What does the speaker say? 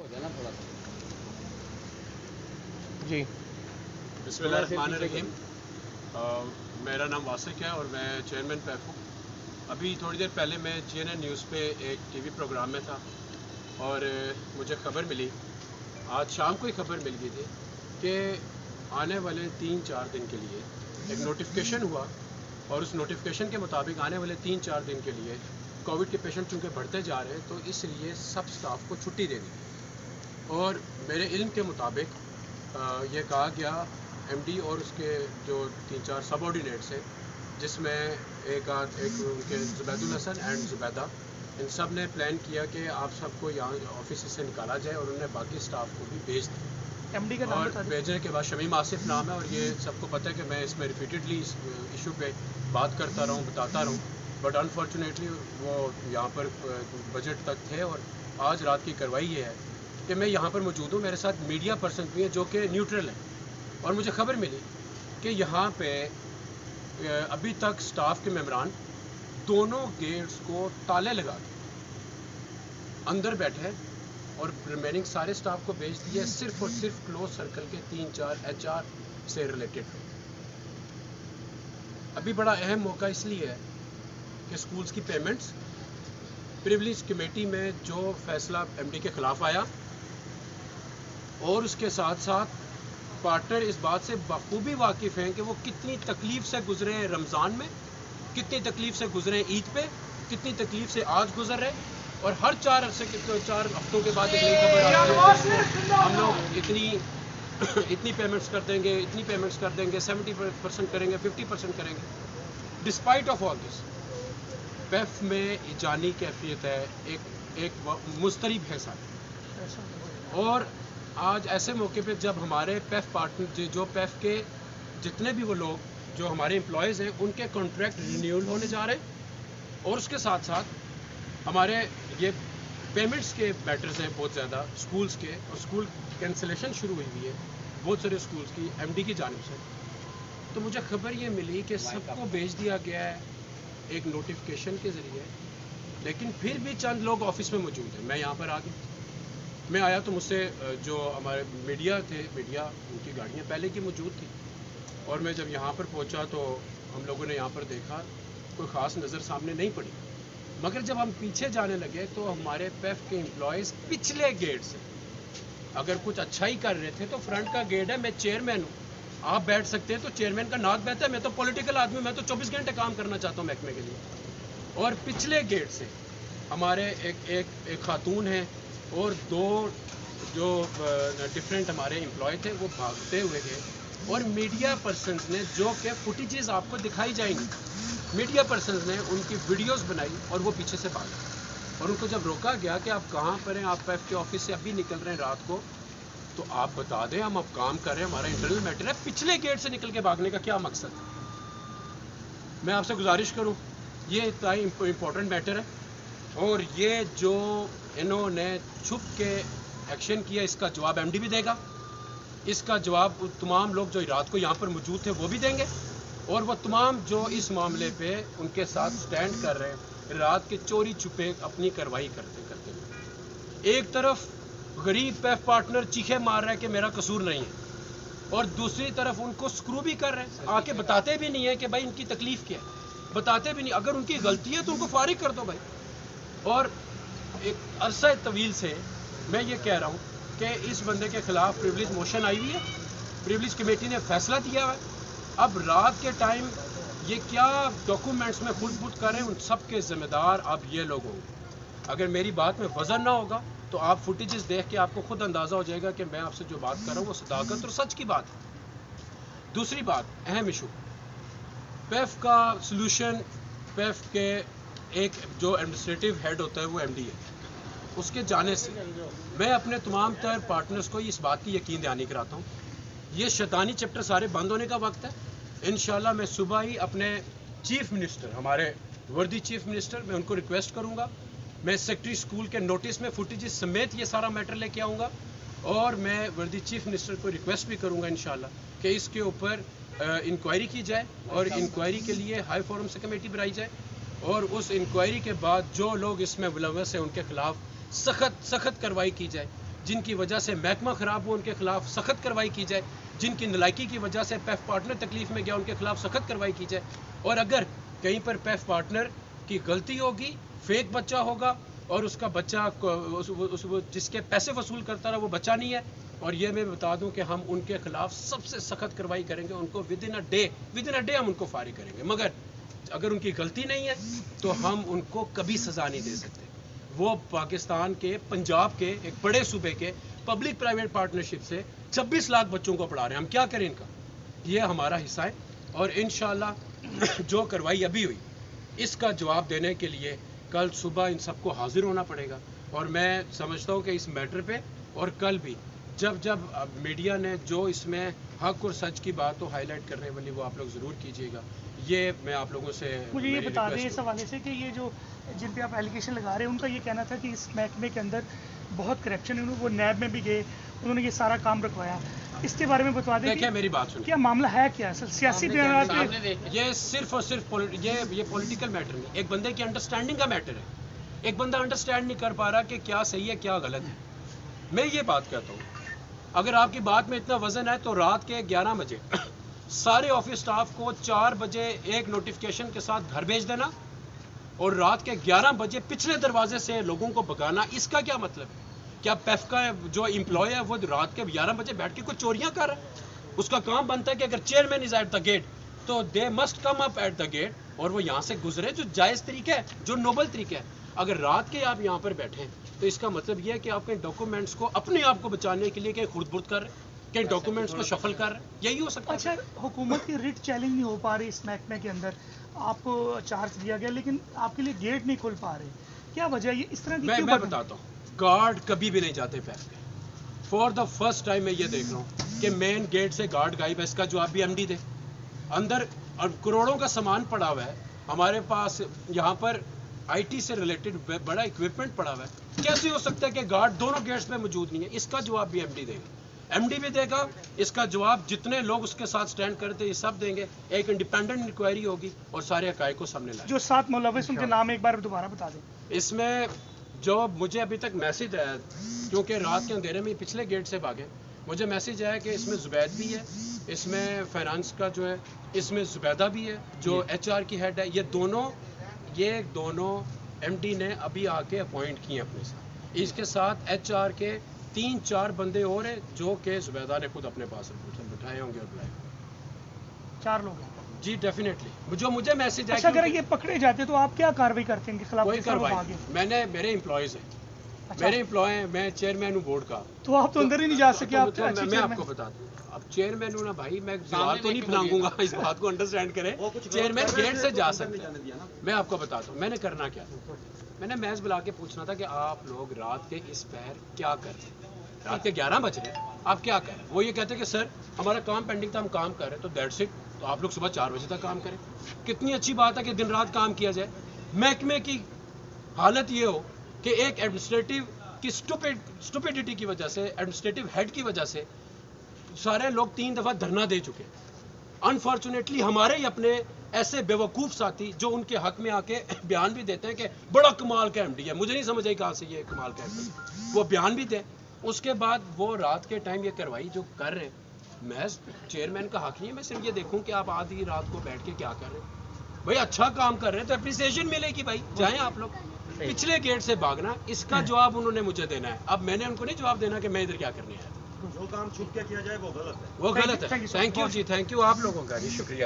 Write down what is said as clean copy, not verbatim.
جی बिस्मिल्लाहिर्रहमानिर्रहीम। मेरा नाम वासिक है और मैं चेयरमैन पैफ हूँ। अभी थोड़ी देर पहले मैं CNN न्यूज़ पे एक TV प्रोग्राम में था और मुझे ख़बर मिली, आज शाम को ही ख़बर मिल गई थी कि आने वाले 3-4 दिन के लिए एक नोटिफिकेशन हुआ और उस नोटिफिकेशन के मुताबिक आने वाले 3-4 दिन के लिए कोविड के पेशेंट चूँकि बढ़ते जा रहे हैं तो इसलिए सब स्टाफ को छुट्टी दे दी। और मेरे इल्म के मुताबिक ये कहा गया MD और उसके जो 3-4 सबऑर्डिनेट्स हैं, जिसमें एक उनके जुबैदुल हसन एंड जुबैदा, इन सब ने प्लान किया कि आप सबको यहाँ ऑफिस से निकाला जाए और उन्होंने बाकी स्टाफ को भी भेज दिया। MD का नाम और भेजने के बाद शमीम आसिफ नाम है और ये सबको पता है कि मैं इसमें रिपीटेडली इस इशू पे बात करता रहा हूँ, बताता रहा हूँ, बट अनफॉर्चुनेटली वो यहाँ पर बजट तक थे। और आज रात की कार्रवाई ये है कि मैं यहाँ पर मौजूद हूँ, मेरे साथ मीडिया पर्सन भी है जो कि न्यूट्रल है, और मुझे खबर मिली कि यहाँ पे अभी तक स्टाफ के मेंबरान दोनों गेट्स को ताले लगा के अंदर बैठे हैं और रिमेनिंग सारे स्टाफ को भेज दिया सिर्फ और सिर्फ क्लोज सर्कल के 3-4 HR से रिलेटेड। अभी बड़ा अहम मौका इसलिए है कि स्कूल्स की पेमेंट्स प्रिविलेज कमेटी में जो फैसला MD के खिलाफ आया, और उसके साथ साथ पार्टनर इस बात से बखूबी वाकिफ़ हैं कि वो कितनी तकलीफ से गुजरे हैं रमज़ान में, कितनी तकलीफ से गुजरे हैं ईद पे, कितनी तकलीफ से आज गुजर रहे हैं। और हर 4 हफ्तों के बाद एक नई खबर आती है कि हम लोग इतनी पेमेंट्स कर देंगे, इतनी पेमेंट्स कर देंगे, 70% करेंगे, 50% करेंगे। Despite of all this PAF में जानी कैफियत है, एक मुस्तरिब है साथ। और आज ऐसे मौके पे जब हमारे पैफ पार्टनर जो पैफ के जितने भी वो लोग जो हमारे एम्प्लॉयज़ हैं उनके कॉन्ट्रैक्ट रिन्यूअल होने जा रहे हैं, और उसके साथ साथ हमारे ये पेमेंट्स के मैटर्स हैं बहुत ज़्यादा स्कूल्स के, और स्कूल कैंसिलेशन शुरू हुई हुई है बहुत सारे स्कूल्स की MD की जानिब से। तो मुझे खबर ये मिली कि सबको भेज दिया गया है एक नोटिफिकेशन के ज़रिए, लेकिन फिर भी चंद लोग ऑफिस में मौजूद हैं। मैं यहाँ पर आ गया, मैं आया तो मुझसे जो हमारे मीडिया उनकी गाड़ियाँ पहले की मौजूद थी, और मैं जब यहाँ पर पहुँचा तो हम लोगों ने यहाँ पर देखा कोई ख़ास नज़र सामने नहीं पड़ी। मगर जब हम पीछे जाने लगे तो हमारे पैफ के एम्प्लॉयज़ पिछले गेट से अगर कुछ अच्छा ही कर रहे थे तो फ्रंट का गेट है, मैं चेयरमैन हूँ, आप बैठ सकते हैं, तो चेयरमैन का नाक बहता है, मैं तो पॉलिटिकल आदमी, मैं तो 24 घंटे काम करना चाहता हूँ महकमे के लिए। और पिछले गेट से हमारे एक खातून है और 2 जो डिफरेंट हमारे एम्प्लॉय थे वो भागते हुए गए, और मीडिया पर्सनस ने जो कि फुटेजेस आपको दिखाई जाएंगी, मीडिया पर्सनस ने उनकी वीडियोस बनाई और वो पीछे से भागे। और उनको जब रोका गया कि आप कहाँ पर हैं, आप पैफ के ऑफिस से अभी निकल रहे हैं रात को, तो आप बता दें, हम अब काम कर रहे हैं, हमारा इंटरनल मैटर है, पिछले गेट से निकल के भागने का क्या मकसद है? मैं आपसे गुजारिश करूँ, ये इतना इम्पोर्टेंट मैटर है, और ये जो इन्होंने छुप के एक्शन किया इसका जवाब MD भी देगा, इसका जवाब तमाम लोग जो रात को यहाँ पर मौजूद थे वो भी देंगे, और वो तमाम जो इस मामले पे उनके साथ स्टैंड कर रहे हैं रात के चोरी छुपे अपनी कार्रवाई करते करते। एक तरफ गरीब पैफ पार्टनर चीखे मार रहा है कि मेरा कसूर नहीं है, और दूसरी तरफ उनको स्क्रू भी कर रहे हैं, आके बताते भी नहीं है कि भाई इनकी तकलीफ क्या है, बताते भी नहीं। अगर उनकी गलती है तो उनको फारिग कर दो भाई। और एक अरसा तवील से मैं ये कह रहा हूँ कि इस बंदे के खिलाफ प्रिविलेज मोशन आई हुई है, प्रिविलेज कमेटी ने फैसला दिया है। अब रात के टाइम ये क्या डॉक्यूमेंट्स में खुद करें, उन सब के ज़िम्मेदार अब ये लोग होंगे। अगर मेरी बात में वज़न ना होगा तो आप फुटेजेस देख के आपको खुद अंदाज़ा हो जाएगा कि मैं आपसे जो बात कर रहा हूँ वो सदाकत और सच की बात है। दूसरी बात, अहम इशू पैफ का सलूशन, पैफ के एक जो एडमिनिस्ट्रेटिव हेड होता है वो MD है, उसके जाने से मैं अपने तमाम तर पार्टनर्स को इस बात की यकीन दहानी कराता हूँ, ये शैतानी चैप्टर सारे बंद होने का वक्त है। इंशाल्लाह मैं सुबह ही अपने चीफ मिनिस्टर, हमारे वर्दी चीफ मिनिस्टर, मैं उनको रिक्वेस्ट करूँगा, मैं सेक्रेटरी स्कूल के नोटिस में फुटेजेस समेत ये सारा मैटर लेके आऊँगा, और मैं वर्दी चीफ मिनिस्टर को रिक्वेस्ट भी करूँगा इंशाल्लाह कि इसके ऊपर इंक्वायरी की जाए, और इंक्वायरी के लिए हाई फोरम से कमेटी बनाई जाए, और उस इंक्वायरी के बाद जो लोग इसमें मुलव्वस हैं उनके खिलाफ सख्त कार्रवाई की जाए। جن کی وجہ سے محکمہ خراب ہو ان کے خلاف سخت کارروائی کی جائے، جن کی نالائکی کی وجہ سے پیف پارٹنر تکلیف میں گیا ان کے خلاف سخت کارروائی کی جائے، اور اگر کہیں پر پیف پارٹنر کی غلطی ہوگی، فیک بچہ ہوگا اور اس کا بچہ جس کے پیسے وصول کرتا رہا وہ بچہ نہیں ہے، اور یہ میں بتا دوں کہ ہم ان کے خلاف سب سے سخت کارروائی کریں گے، ان کو ود ان اے ڈے ہم ان کو فارغ کریں گے، مگر اگر ان کی غلطی نہیں ہے تو ہم ان کو کبھی سزا نہیں دے سکتے۔ وہ پاکستان کے پنجاب کے ایک بڑے صوبے کے پبلک پرائیویٹ پارٹنرشپ سے 26 لاکھ بچوں کو پڑھا رہے ہیں، ہم کیا کریں ان کا؟ یہ ہمارا حصہ ہے، اور انشاءاللہ جو کارروائی ابھی ہوئی اس کا جواب دینے کے لیے کل صبح ان سب کو حاضر ہونا پڑے گا، اور میں سمجھتا ہوں کہ اس میٹر پہ اور کل بھی جب میڈیا نے جو اس میں حق اور سچ کی بات تو ہائی لائٹ کرنے والی وہ آپ لوگ ضرور کیجیے گا۔ یہ میں آپ لوگوں سے مجھے یہ بتا دیں اس حوالے سے کہ یہ جو جن پہ آپ ایلیگیشن لگا رہے ہیں ان کا یہ کہنا تھا کہ اس محکمے کے اندر بہت کرپشن ہے، وہ نیب میں بھی گئے، انہوں نے یہ سارا کام رکھوایا، اس کے بارے میں بتوا دیں کہ میری بات سنیں، کیا معاملہ ہے، کیا سیاسی بیانات پہ؟ یہ صرف اور صرف یہ پولیٹیکل میٹر نہیں، ایک بندے کی انڈرسٹینڈنگ کا میٹر ہے۔ ایک بندہ انڈرسٹینڈ نہیں کر پا رہا کہ کیا صحیح ہے کیا غلط ہے۔ میں یہ بات کہتا ہوں، اگر آپ کی بات میں اتنا وزن ہے تو رات کے 11 بجے سارے آفس سٹاف کو 4 بجے ایک نوٹیفکیشن کے ساتھ گھر بھیج دینا، اور رات کے 11 بجے پچھلے دروازے سے لوگوں کو بھگانا، اس کا کیا مطلب ہے؟ کیا پیف کا جو امپلائی ہے وہ رات کے 11 بجے بیٹھ کے کچھ چوریاں کر رہا ہے؟ اس کا کام بنتا ہے کہ اگر chairman is at the gate تو they must come up at the gate, اور وہ یہاں سے گزرے، جو جائز طریقہ ہے، جو نوبل طریقہ ہے۔ اگر رات کے آپ یہاں پر بیٹھے ہیں تو اس کا مطلب یہ ہے کہ آپ کے ڈاکومنٹس کو اپنے آپ کو بچانے کے لیے کہ خرد برد کر رہے ہیں، کہ ڈاکومنٹس کو شفل کر رہے ہیں، یہی ہو سکتا ہے۔ اچھا، حکومت کی ریٹ چیلنج نہیں ہو پا رہی اس محکمے کے اندر، آپ کو چارج دیا گیا لیکن آپ کے لیے گیٹ نہیں کھل پا رہے، کیا وجہ ہے اس طرح کی؟ میں بتاتا ہوں، گارڈ کبھی بھی نہیں جاتے پیف کے۔ فار دا فرسٹ ٹائم میں یہ دیکھ رہا ہوں کہ مین گیٹ سے گارڈ غائب ہے، اس کا جواب بھی MD دے۔ اندر کروڑوں کا سامان پڑا ہوا ہے، ہمارے پاس یہاں پر IT سے ریلیٹڈ بڑا اکوپمنٹ پڑا ہوا ہے، کیسے ہو سکتا ہے کہ گارڈ دونوں گیٹس پہ موجود نہیں ہے؟ اس کا جواب بھی MD دے گا، MD بھی دے گا، اس کا جواب جتنے لوگ اس کے ساتھ سٹینڈ کرتے یہ سب دیں گے، ایک انڈیپینڈنٹ انکوائری ہوگی اور سارے حقائق کو سامنے لائیں گے۔ جو 7 ملوث ان کے نام ایک بار دوبارہ بتا دیں۔ اس میں جو مجھے ابھی تک میسج آیا، کیونکہ رات کے اندھیرے میں پچھلے گیٹ سے بھاگے، مجھے میسج آیا کہ اس میں زبید بھی ہے، اس میں فائنانس کا جو ہے، اس میں زبیدہ بھی ہے جو HR کی ہیڈ ہے، یہ دونوں MD نے ابھی آ کے اپوائنٹ کیے اپنے ساتھ، اس کے ساتھ HR کے 3-4 بندے اور ہیں جو کہ زبیدہ نے خود اپنے پاس بٹھائے ہوں گے اور بلائے ہوں گے۔ 4 لوگ ہیں جی ڈیفینیٹلی، جو مجھے میسج اچھا، اگر یہ پکڑے جاتے تو آپ کیا کارروائی کرتے ہیں ان کے خلاف؟ کوئی کارروائی میرے امپلائیز ہیں، میرے امپلائی ہیں، میں چیئرمین ہوں بورڈ کا۔ تو آپ تو اندر ہی نہیں جا سکے؟ میں آپ کو بتا دوں، اب چیئرمین ہوں نا بھائی، میں دیوار تو نہیں پھلانگوں گا، اس بات کو انڈرسٹینڈ کریں، چیئرمین گیٹ سے جا سکتے ہیں۔ میں آپ کو بتاتا ہوں میں نے کرنا کیا تھا، میں نے میز بلا کے پوچھنا تھا کہ آپ لوگ رات کے اس پہر کیا کر رہے ہیں؟ رات کے 11 بج رہے ہیں، آپ کیا کر رہے ہیں؟ وہ یہ کہتے ہیں کہ سر ہمارا کام پینڈنگ تھا، ہم کام کر رہے ہیں، تو دیٹس اٹ، تو آپ لوگ صبح 4 بجے تک کام کریں۔ کتنی اچھی بات ہے کہ دن رات کام کیا جائے۔ محکمے کی حالت یہ ہو کہ ایک ایڈمنسٹریٹو کی اسٹوپیڈیٹی کی وجہ سے، ایڈمنسٹریٹو ہیڈ کی وجہ سے سارے لوگ 3 دفعہ دھرنا دے چکے۔ انفارچونیٹلی ہمارے ہی اپنے ایسے بیوقوف ساتھی جو ان کے حق میں آ کے بیان بھی دیتے ہیں کہ بڑا کمال کا MD ہے، مجھے نہیں سمجھ آئی کہاں سے یہ کمال کا MD ہے، وہ بیان بھی دیں، اس کے بعد وہ رات کے ٹائم یہ کارروائی جو کر رہے ہیں، میں چیئرمین کا حق نہیں ہے میں صرف یہ دیکھوں کہ آپ آدھی رات کو بیٹھ کے کیا کر رہے ہیں۔ بھائی اچھا کام کر رہے ہیں تو اپریسیشن ملے گی، بھائی جائیں آپ لوگ۔ پچھلے گیٹ سے بھاگنا، اس کا جواب انہوں نے مجھے دینا ہے، اب میں نے ان کو نہیں جواب دینا کہ میں ادھر کیا کرنے آیا تھا۔ جو کام چھپ کے کیا جائے وہ غلط ہے، وہ غلط ہے۔ تھینک یو جی، تھینک یو آپ لوگوں کا جی، شکریہ۔